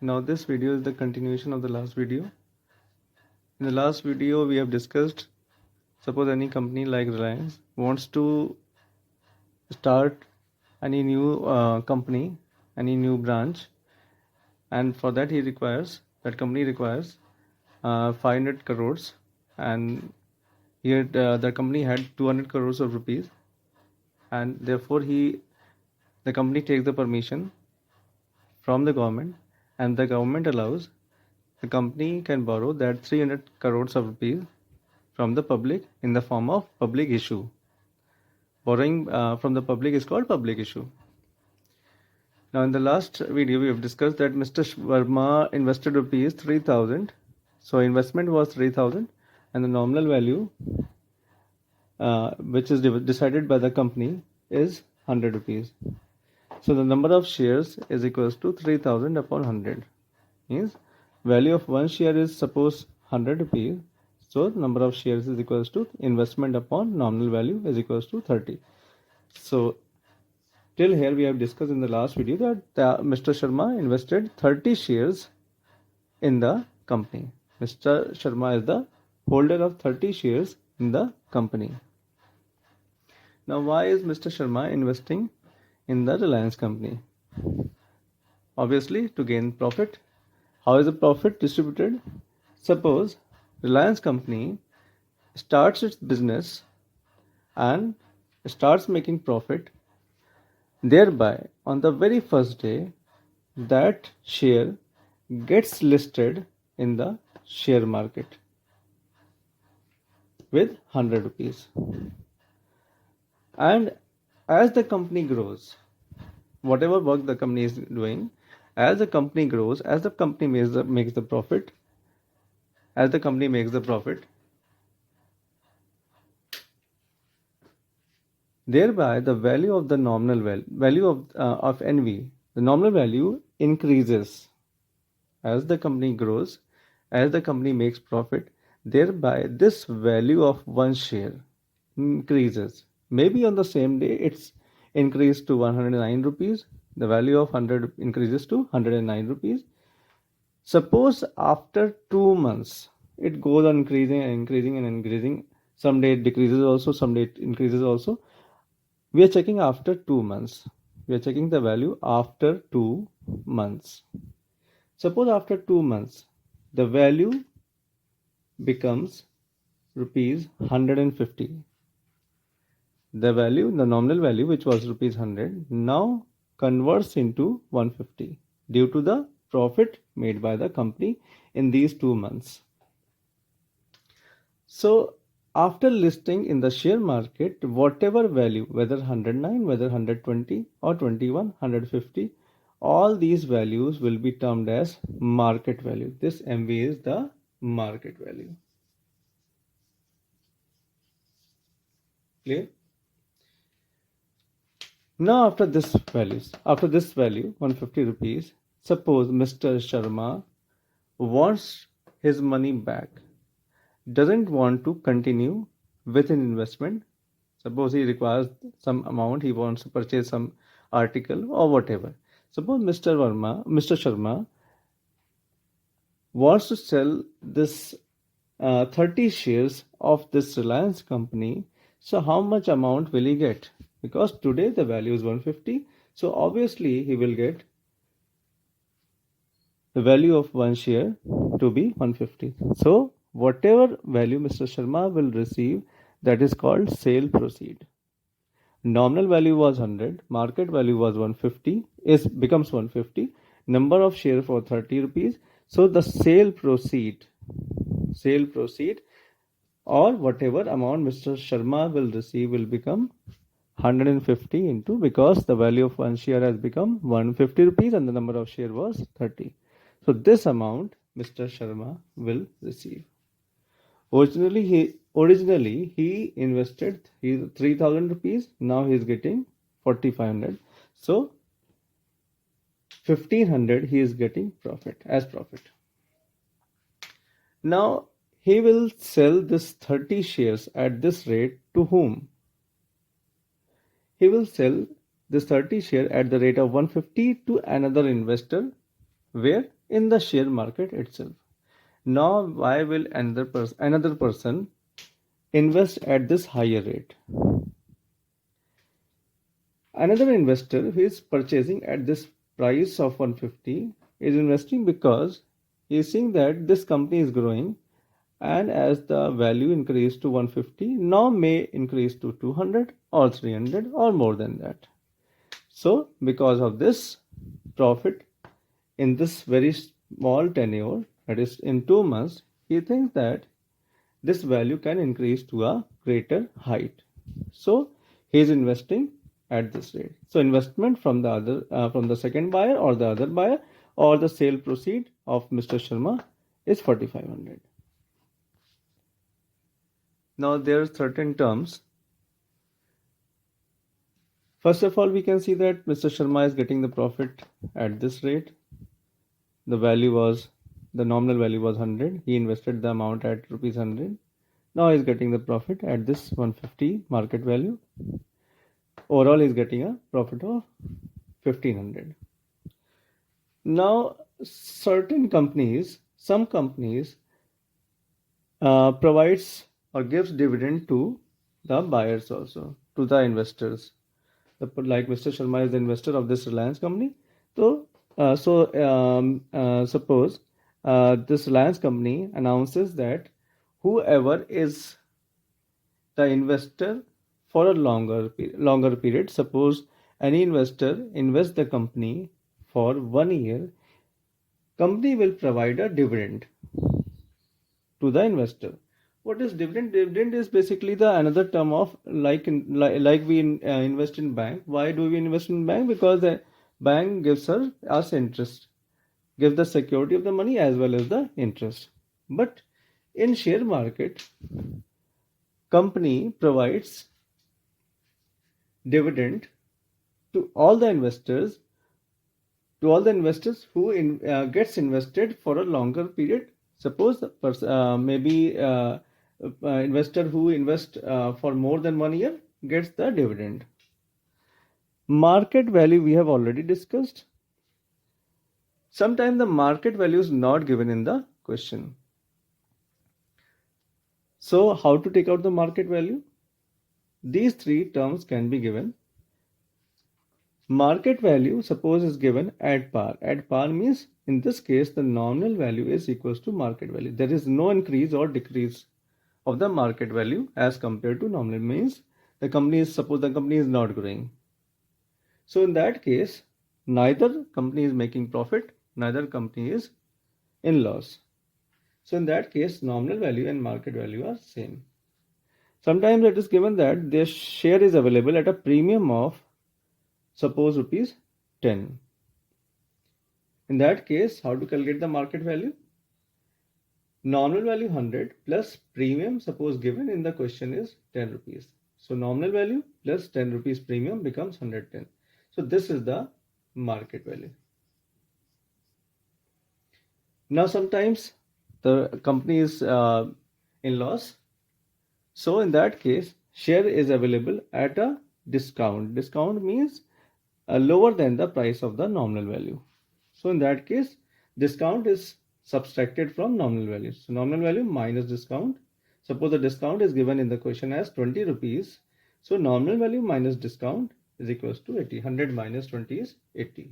Now this video is the continuation of the last video. In the last video we have discussed, suppose any company like Reliance wants to start any new company, any new branch, and for that that company requires 500 crores, and here the company had 200 crores of rupees, and therefore the company takes the permission from the government, and the government allows the company can borrow that 300 crores of rupees from the public in the form of public issue. Borrowing from the public is called public issue. Now in the last video we have discussed that Mr. Verma invested rupees 3000. So investment was 3000 and the nominal value which is decided by the company is 100 rupees. So the number of shares is equals to 3000 upon 100. Means value of one share is suppose 100 rupees. So number of shares is equals to investment upon nominal value is equals to 30. So till here we have discussed in the last video that Mr. Sharma invested 30 shares in the company. Mr. Sharma is the holder of 30 shares in the company. Now why is Mr. Sharma investing in the Reliance company? Obviously to gain profit. How is the profit distributed? Suppose Reliance company starts its business and starts making profit. Thereby, on the very first day, that share gets listed in the share market with 100 rupees. And as the company grows, whatever work the company is doing, as the company grows, as the company makes the profit, thereby the value of the nominal value of NV, the nominal value increases as the company grows, as the company makes profit. Thereby this value of one share increases. Maybe on the same day it's increased to 109 rupees. The value of 100 increases to 109 rupees. Suppose after 2 months it goes on increasing and increasing and increasing. Someday it decreases also, someday it increases also. We are checking after 2 months. We are checking the value after 2 months. Suppose after 2 months the value becomes rupees 150. The value, the nominal value, which was rupees 100, now converts into 150 due to the profit made by the company in these 2 months. So after listing in the share market, whatever value, whether 109, whether 120 or 21, 150, all these values will be termed as market value. This MV is the market value. Clear? Now after this value 150 rupees, suppose Mr. Sharma wants his money back, doesn't want to continue with an investment. Suppose he requires some amount, he wants to purchase some article or whatever. Suppose Mr. Sharma wants to sell this 30 shares of this Reliance company. So how much amount will he get? Because today the value is 150. So obviously he will get the value of one share to be 150. So whatever value Mr. Sharma will receive, that is called sale proceed. Nominal value was 100, market value was 150, becomes 150, number of share for 30 rupees. So the sale proceed or whatever amount Mr. Sharma will receive will become 150 into, because the value of one share has become 150 rupees and the number of share was 30. So this amount Mr. Sharma will receive. Originally he invested 3000 rupees. Now he is getting 4500. So 1500 he is getting profit. Now he will sell this 30 shares at this rate to whom? He will sell this 30 share at the rate of 150 to another investor Where? In the share market itself. Now, why will another person invest at this higher rate? Another investor who is purchasing at this price of 150 is investing because he is seeing that this company is growing, and as the value increased to 150, now may increase to 200 or 300 or more than that. So because of this profit in this very small tenure, that is in 2 months, he thinks that this value can increase to a greater height. So he is investing at this rate. So investment from the second buyer or the other buyer or the sale proceed of Mr. Sharma is 4500. Now there are certain terms. First of all, we can see that Mr. Sharma is getting the profit at this rate. The nominal value was 100. He invested the amount at rupees 100. Now he is getting the profit at this 150 market value. Overall, he is getting a profit of 1500. Now, some companies provides or gives dividend to the buyers also, to the investors. Like Mr. Sharma is the investor of this Reliance company. Suppose this Reliance company announces that whoever is the investor for a longer period, suppose any investor invests the company for 1 year, company will provide a dividend to the investor. What is dividend? Dividend is basically the another term of like we invest in bank. Why do we invest in bank? Because the bank gives us interest, gives the security of the money as well as the interest. But in share market, company provides dividend to all the investors who gets invested for a longer period. Suppose maybe investor who invests for more than 1 year gets the dividend. Market value we have already discussed. Sometimes the market value is not given in the question. So how to take out the market value? These three terms can be given. Market value, suppose, is given at par. At par means in this case the nominal value is equals to market value. There is no increase or decrease of the market value as compared to nominal. Means suppose the company is not growing. So in that case, neither company is making profit, neither company is in loss. So in that case, nominal value and market value are same. Sometimes it is given that their share is available at a premium of, suppose, rupees 10. In that case, how to calculate the market value? Nominal value 100 plus premium, suppose given in the question, is 10 rupees. So nominal value plus 10 rupees premium becomes 110. So this is the market value. Now sometimes the company is in loss. So in that case, share is available at a discount. Discount means lower than the price of the nominal value. So in that case, discount is subtracted from nominal value. So nominal value minus discount. Suppose the discount is given in the question as 20 rupees. So nominal value minus discount is equals to 80. 100 minus 20 is 80.